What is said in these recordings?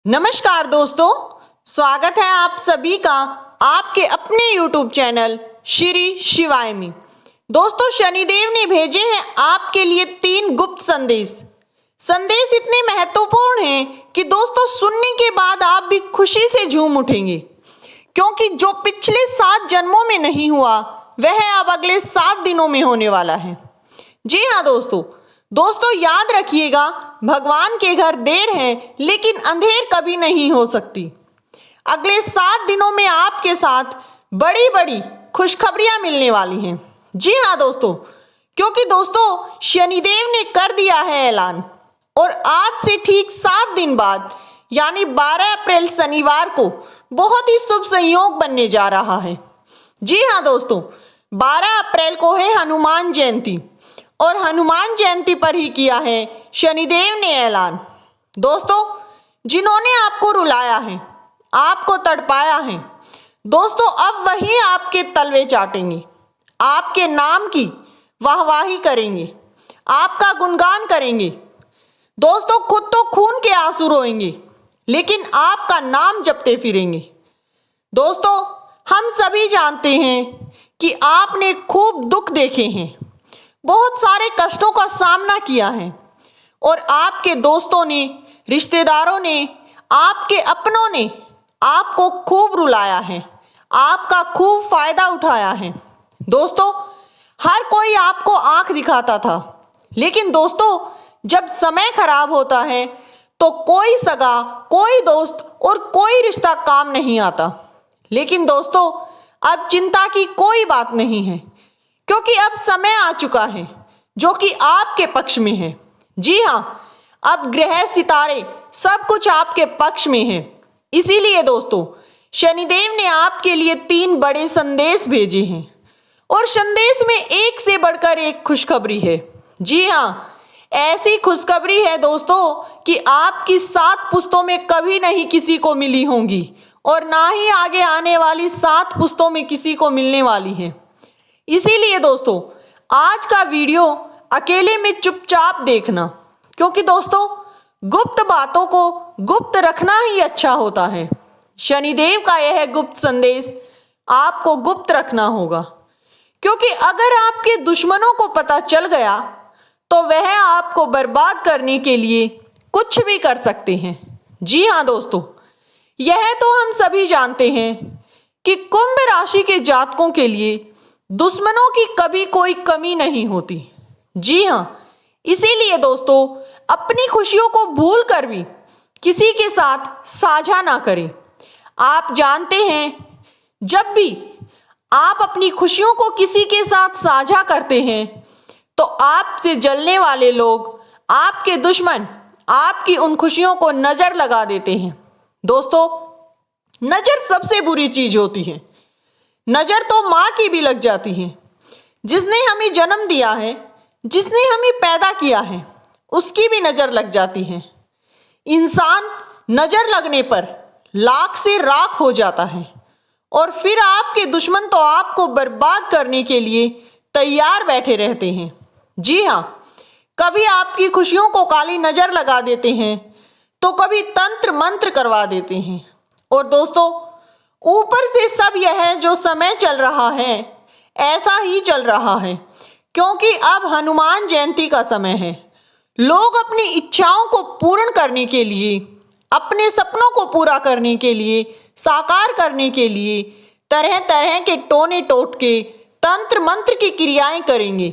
नमस्कार दोस्तों, स्वागत है आप सभी का आपके अपने YouTube चैनल श्री शिवाय में। दोस्तों, शनिदेव ने भेजे हैं आपके लिए 3 गुप्त संदेश। संदेश इतने महत्वपूर्ण हैं कि दोस्तों सुनने के बाद आप भी खुशी से झूम उठेंगे, क्योंकि जो पिछले 7 जन्मों में नहीं हुआ वह अब अगले 7 दिनों में होने वाला है। जी हाँ दोस्तों याद रखिएगा, भगवान के घर देर है लेकिन अंधेर कभी नहीं हो सकती। अगले 7 दिनों में आपके साथ बड़ी बड़ी खुशखबरियां मिलने वाली हैं। जी हाँ दोस्तों, क्योंकि दोस्तों शनिदेव ने कर दिया है ऐलान, और आज से ठीक 7 दिन बाद यानी 12 अप्रैल शनिवार को बहुत ही शुभ संयोग बनने जा रहा है। जी हाँ दोस्तों, 12 अप्रैल को है हनुमान जयंती, और हनुमान जयंती पर ही किया है शनिदेव ने ऐलान। दोस्तों, जिन्होंने आपको रुलाया है, आपको तड़पाया है, दोस्तों अब वही आपके तलवे चाटेंगे, आपके नाम की वाहवाही करेंगे, आपका गुणगान करेंगे। दोस्तों खुद तो खून के आंसू रोएंगे, लेकिन आपका नाम जपते फिरेंगे। दोस्तों, हम सभी जानते हैं कि आपने खूब दुख देखे हैं, बहुत सारे कष्टों का सामना किया है, और आपके दोस्तों ने, रिश्तेदारों ने, आपके अपनों ने आपको खूब रुलाया है, आपका खूब फायदा उठाया है। दोस्तों, हर कोई आपको आंख दिखाता था, लेकिन दोस्तों जब समय खराब होता है तो कोई सगा, कोई दोस्त और कोई रिश्ता काम नहीं आता। लेकिन दोस्तों अब चिंता की कोई बात नहीं है, क्योंकि अब समय आ चुका है जो कि आपके पक्ष में है। जी हाँ, अब ग्रह सितारे सब कुछ आपके पक्ष में है। इसीलिए दोस्तों शनिदेव ने आपके लिए 3 बड़े संदेश भेजे हैं, और संदेश में एक से बढ़कर एक खुशखबरी है। जी हाँ, ऐसी खुशखबरी है दोस्तों कि आपकी 7 पुश्तों में कभी नहीं किसी को मिली होंगी, और ना ही आगे आने वाली 7 पुश्तों में किसी को मिलने वाली है। इसीलिए दोस्तों आज का वीडियो अकेले में चुपचाप देखना, क्योंकि दोस्तों गुप्त बातों को गुप्त रखना ही अच्छा होता है। शनिदेव का यह गुप्त संदेश आपको गुप्त रखना होगा, क्योंकि अगर आपके दुश्मनों को पता चल गया तो वह आपको बर्बाद करने के लिए कुछ भी कर सकते हैं। जी हाँ दोस्तों, यह तो हम सभी जानते हैं कि कुंभ राशि के जातकों के लिए दुश्मनों की कभी कोई कमी नहीं होती। जी हाँ, इसीलिए दोस्तों अपनी खुशियों को भूल कर भी किसी के साथ साझा ना करें। आप जानते हैं, जब भी आप अपनी खुशियों को किसी के साथ साझा करते हैं तो आपसे जलने वाले लोग, आपके दुश्मन, आपकी उन खुशियों को नजर लगा देते हैं। दोस्तों नजर सबसे बुरी चीज होती है। नजर तो माँ की भी लग जाती है, जिसने हमें जन्म दिया है, जिसने हमें पैदा किया है, उसकी भी नजर लग जाती है। इंसान नजर लगने पर लाख से राख हो जाता है, और फिर आपके दुश्मन तो आपको बर्बाद करने के लिए तैयार बैठे रहते हैं। जी हाँ, कभी आपकी खुशियों को काली नजर लगा देते हैं, तो कभी तंत्र मंत्र करवा देते हैं। और दोस्तों ऊपर से सब यह जो समय चल रहा है ऐसा ही चल रहा है, क्योंकि अब हनुमान जयंती का समय है। लोग अपनी इच्छाओं को पूर्ण करने के लिए, अपने सपनों को पूरा करने के लिए, साकार करने के लिए तरह तरह के टोने टोटके, तंत्र मंत्र की क्रियाएं करेंगे।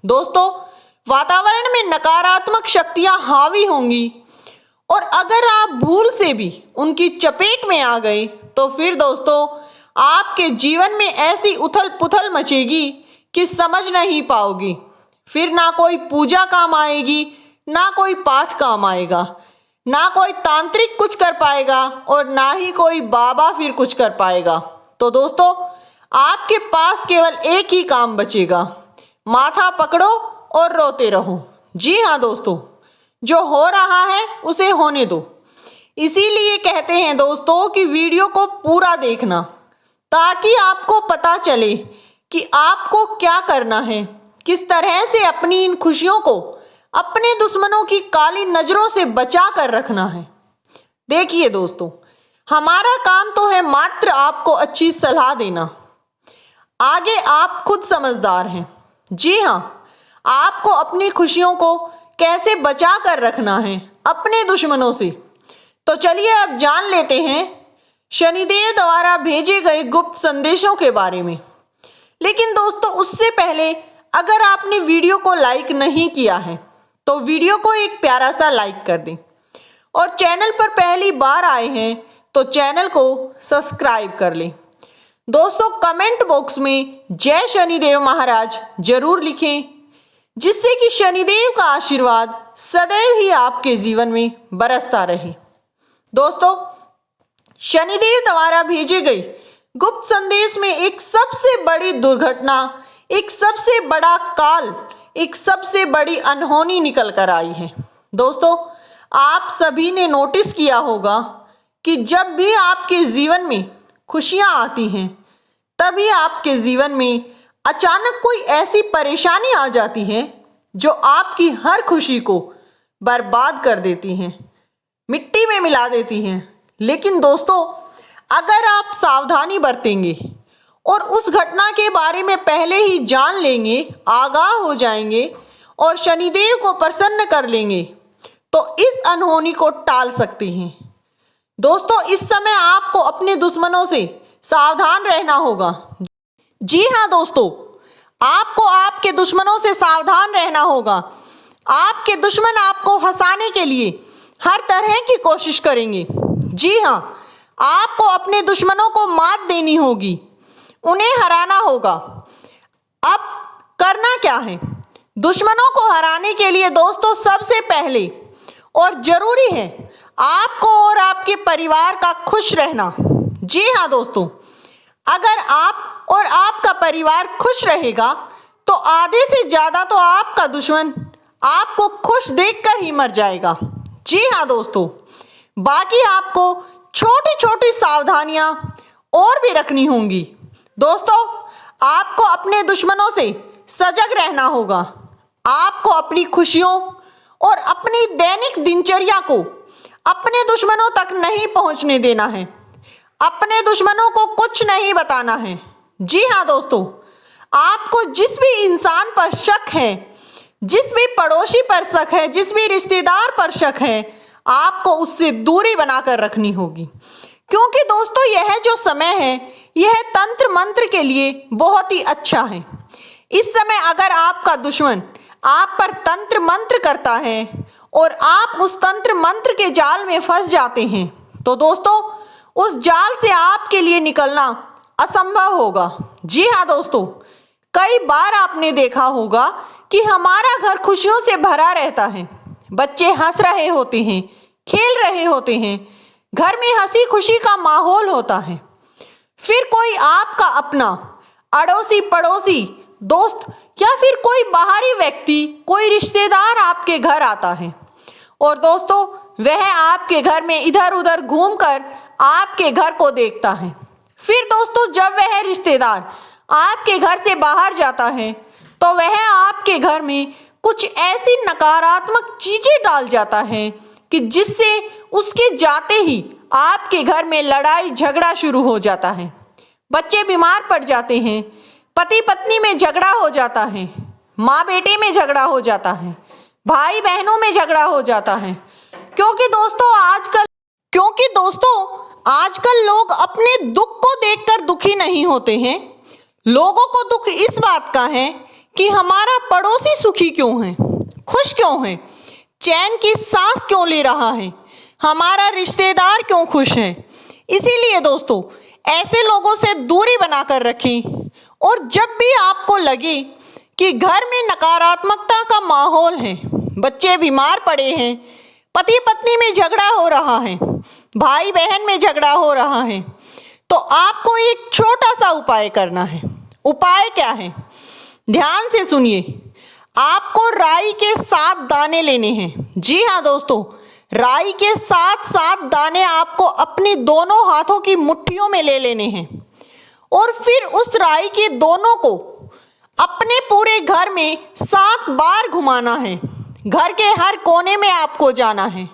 दोस्तों वातावरण में नकारात्मक शक्तियां हावी होंगी, और अगर आप भूल से भी उनकी चपेट में आ गए तो फिर दोस्तों आपके जीवन में ऐसी उथल पुथल मचेगी कि समझ नहीं पाओगी। फिर ना कोई पूजा काम आएगी, ना कोई पाठ काम आएगा, ना कोई तांत्रिक कुछ कर पाएगा, और ना ही कोई बाबा फिर कुछ कर पाएगा। तो दोस्तों आपके पास केवल एक ही काम बचेगा, माथा पकड़ो और रोते रहो। जी हाँ दोस्तों, जो हो रहा है उसे होने दो। इसीलिए कहते हैं दोस्तों कि वीडियो को पूरा देखना, ताकि आपको पता चले कि आपको क्या करना है, किस तरह से अपनी इन खुशियों को अपने दुश्मनों की काली नजरों से बचा कर रखना है। देखिए दोस्तों, हमारा काम तो है मात्र आपको अच्छी सलाह देना, आगे आप खुद समझदार हैं। जी हाँ, आपको अपनी खुशियों को कैसे बचा कर रखना है अपने दुश्मनों से। तो चलिए अब जान लेते हैं शनिदेव द्वारा भेजे गए गुप्त संदेशों के बारे में। लेकिन दोस्तों, उससे पहले अगर आपने वीडियो को लाइक नहीं किया है तो वीडियो को एक प्यारा सा लाइक कर दें, और चैनल पर पहली बार आए हैं तो चैनल को सब्सक्राइब कर लें। दोस्तों, कमेंट बॉक्स में जय शनिदेव महाराज जरूर लिखें, जिससे कि शनिदेव का आशीर्वाद सदैव ही आपके जीवन में बरसता रहे। दोस्तों, शनिदेव द्वारा भेजे गए गुप्त संदेश में एक सबसे बड़ी दुर्घटना, एक सबसे बड़ा काल, एक सबसे बड़ी अनहोनी निकल कर आई है। दोस्तों, आप सभी ने नोटिस किया होगा कि जब भी आपके जीवन में खुशियां आती हैं, तभी आपके जीवन में अचानक कोई ऐसी परेशानी आ जाती है जो आपकी हर खुशी को बर्बाद कर देती हैं, मिट्टी में मिला देती हैं। लेकिन दोस्तों, अगर आप सावधानी बरतेंगे और उस घटना के बारे में पहले ही जान लेंगे, आगाह हो जाएंगे और शनिदेव को प्रसन्न कर लेंगे, तो इस अनहोनी को टाल सकते हैं। दोस्तों, इस समय आपको अपने दुश्मनों से सावधान रहना होगा। जी हाँ दोस्तों, आपको आपके दुश्मनों से सावधान रहना होगा। आपके दुश्मन आपको हंसाने के लिए हर तरह की कोशिश करेंगे। जी हाँ, आपको अपने दुश्मनों को मात देनी होगी, उन्हें हराना होगा। अब करना क्या है? दुश्मनों को हराने के लिए दोस्तों, सबसे पहले और जरूरी है आपको और आपके परिवार का खुश रहना। जी हाँ दोस्तों, अगर आप और आपका परिवार खुश रहेगा तो आधे से ज्यादा तो आपका दुश्मन आपको खुश देखकर ही मर जाएगा। जी हाँ दोस्तों, बाकी आपको छोटी छोटी सावधानियां और भी रखनी होंगी। दोस्तों, आपको अपने दुश्मनों से सजग रहना होगा। आपको अपनी खुशियों और अपनी दैनिक दिनचर्या को अपने दुश्मनों तक नहीं पहुंचने देना है। अपने दुश्मनों को कुछ नहीं बताना है। जी हाँ दोस्तों, आपको जिस भी इंसान पर शक है, जिस भी पड़ोसी पर शक है, जिस भी रिश्तेदार पर शक है, आपको उससे दूरी बनाकर रखनी होगी। क्योंकि दोस्तों, यह जो समय है, यह तंत्र मंत्र के लिए बहुत ही अच्छा है। इस समय अगर आपका दुश्मन आप पर तंत्र मंत्र करता है और आप उस तंत्र मंत्र के जाल में फंस जाते हैं, तो दोस्तों, उस जाल से आपके लिए निकलना असंभव होगा। जी हाँ दोस्तों, कई बार आपने देखा होगा कि हमारा घर खुशियों से भरा रहता है, बच्चे हंस रहे होते हैं, खेल रहे होते हैं, घर में हंसी खुशी का माहौल होता है। फिर कोई आपका अपना अड़ोसी पड़ोसी दोस्त या फिर कोई बाहरी व्यक्ति, कोई रिश्तेदार आपके घर आता है और दोस्तों, वह आपके घर में इधर उधर घूमकर आपके घर को देखता है। फिर दोस्तों, जब वह रिश्तेदार आपके घर से बाहर जाता है तो वह आपके घर में कुछ ऐसी नकारात्मक चीजें डाल जाता है कि जिससे उसके जाते ही आपके घर में लड़ाई झगड़ा शुरू हो जाता है। बच्चे बीमार पड़ जाते हैं, पति पत्नी में झगड़ा हो जाता है, माँ बेटे में झगड़ा हो जाता है, भाई बहनों में झगड़ा हो जाता है। क्योंकि दोस्तों आजकल लोग अपने दुख को देखकर दुखी नहीं होते हैं। लोगों को दुख इस बात का है कि हमारा पड़ोसी सुखी क्यों है, खुश क्यों है, चैन की सांस क्यों ले रहा है, हमारा रिश्तेदार क्यों खुश है। इसीलिए दोस्तों, ऐसे लोगों से दूरी बनाकर रखें। और जब भी आपको लगे कि घर में नकारात्मकता का माहौल है, बच्चे बीमार पड़े हैं, पति पत्नी में झगड़ा हो रहा है, भाई बहन में झगड़ा हो रहा है, तो आपको एक छोटा सा उपाय करना है। उपाय क्या है? ध्यान से सुनिए। आपको राई के 7 दाने लेने हैं। जी हाँ दोस्तों, राई के 7 दाने आपको अपनी दोनों हाथों की मुट्ठियों में ले लेने हैं और फिर उस राई के दोनों को अपने पूरे घर में 7 बार घुमाना है। घर के हर कोने में आपको जाना है।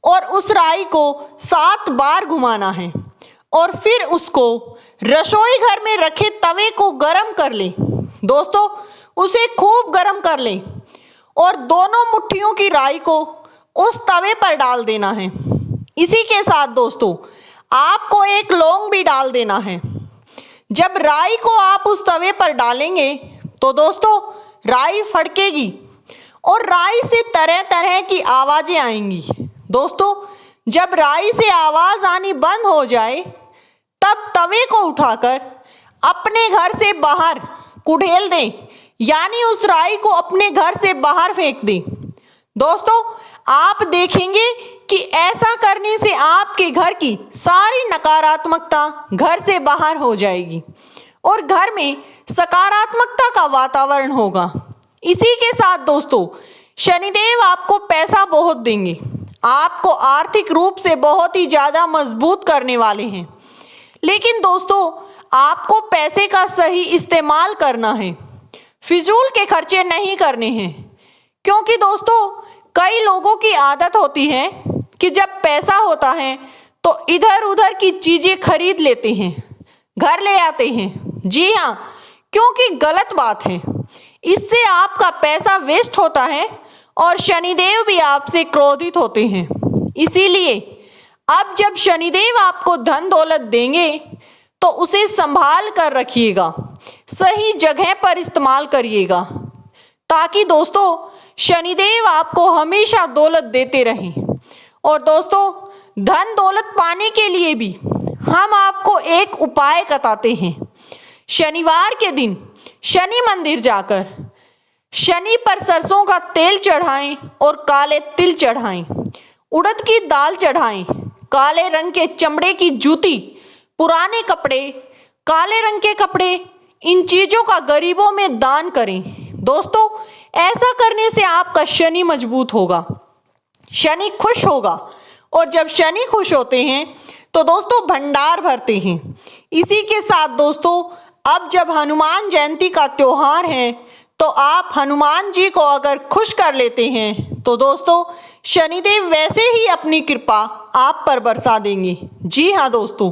और उस राई को 7 बार घुमाना है और फिर उसको रसोई घर में रखे तवे को गरम कर लें। दोस्तों, उसे खूब गरम कर लें और दोनों मुट्ठियों की राई को उस तवे पर डाल देना है। इसी के साथ दोस्तों आपको एक लौंग भी डाल देना है। जब राई को आप उस तवे पर डालेंगे तो दोस्तों राई फड़केगी और राई से तरह तरह की आवाज़ें आएंगी। दोस्तों, जब राई से आवाज़ आनी बंद हो जाए तब तवे को उठाकर अपने घर से बाहर कुढ़ेल दें, यानी उस राई को अपने घर से बाहर फेंक दें। दोस्तों, आप देखेंगे कि ऐसा करने से आपके घर की सारी नकारात्मकता घर से बाहर हो जाएगी और घर में सकारात्मकता का वातावरण होगा। इसी के साथ दोस्तों शनिदेव आपको पैसा बहुत देंगे, आपको आर्थिक रूप से बहुत ही ज़्यादा मजबूत करने वाले हैं। लेकिन दोस्तों आपको पैसे का सही इस्तेमाल करना है, फिजूल के खर्चे नहीं करने हैं। क्योंकि दोस्तों कई लोगों की आदत होती है कि जब पैसा होता है तो इधर उधर की चीज़ें खरीद लेते हैं, घर ले आते हैं। जी हाँ, क्योंकि गलत बात है, इससे आपका पैसा वेस्ट होता है और शनिदेव भी आपसे क्रोधित होते हैं। इसीलिए अब जब शनिदेव आपको धन दौलत देंगे तो उसे संभाल कर रखिएगा, सही जगह पर इस्तेमाल करिएगा, ताकि दोस्तों शनिदेव आपको हमेशा दौलत देते रहें। और दोस्तों धन दौलत पाने के लिए भी हम आपको एक उपाय बताते हैं। शनिवार के दिन शनि मंदिर जाकर शनि पर सरसों का तेल चढ़ाएं और काले तिल चढ़ाएं, उड़द की दाल चढ़ाएं, काले रंग के चमड़े की जूती, पुराने कपड़े, काले रंग के कपड़े, इन चीज़ों का गरीबों में दान करें। दोस्तों ऐसा करने से आपका शनि मजबूत होगा, शनि खुश होगा और जब शनि खुश होते हैं तो दोस्तों भंडार भरते हैं। इसी के साथ दोस्तों अब जब हनुमान जयंती का त्योहार है तो आप हनुमान जी को अगर खुश कर लेते हैं तो दोस्तों शनिदेव वैसे ही अपनी कृपा आप पर बरसा देंगे। जी हाँ दोस्तों,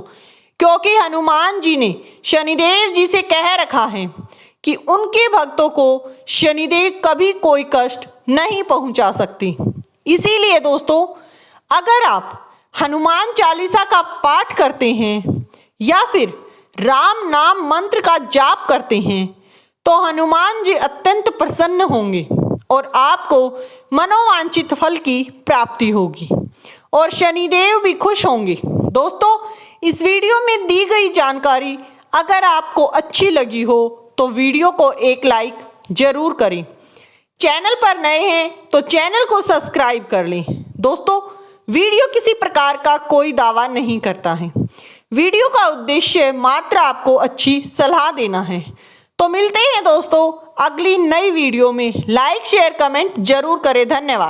क्योंकि हनुमान जी ने शनिदेव जी से कह रखा है कि उनके भक्तों को शनिदेव कभी कोई कष्ट नहीं पहुंचा सकते। इसीलिए दोस्तों अगर आप हनुमान चालीसा का पाठ करते हैं या फिर राम नाम मंत्र का जाप करते हैं तो हनुमान जी अत्यंत प्रसन्न होंगे और आपको मनोवांछित फल की प्राप्ति होगी और शनिदेव भी खुश होंगे। दोस्तों इस वीडियो में दी गई जानकारी अगर आपको अच्छी लगी हो तो वीडियो को एक लाइक जरूर करें। चैनल पर नए हैं तो चैनल को सब्सक्राइब कर लें। दोस्तों वीडियो किसी प्रकार का कोई दावा नहीं करता है, वीडियो का उद्देश्य मात्र आपको अच्छी सलाह देना है। तो मिलते हैं दोस्तों अगली नई वीडियो में। लाइक शेयर कमेंट जरूर करें। धन्यवाद।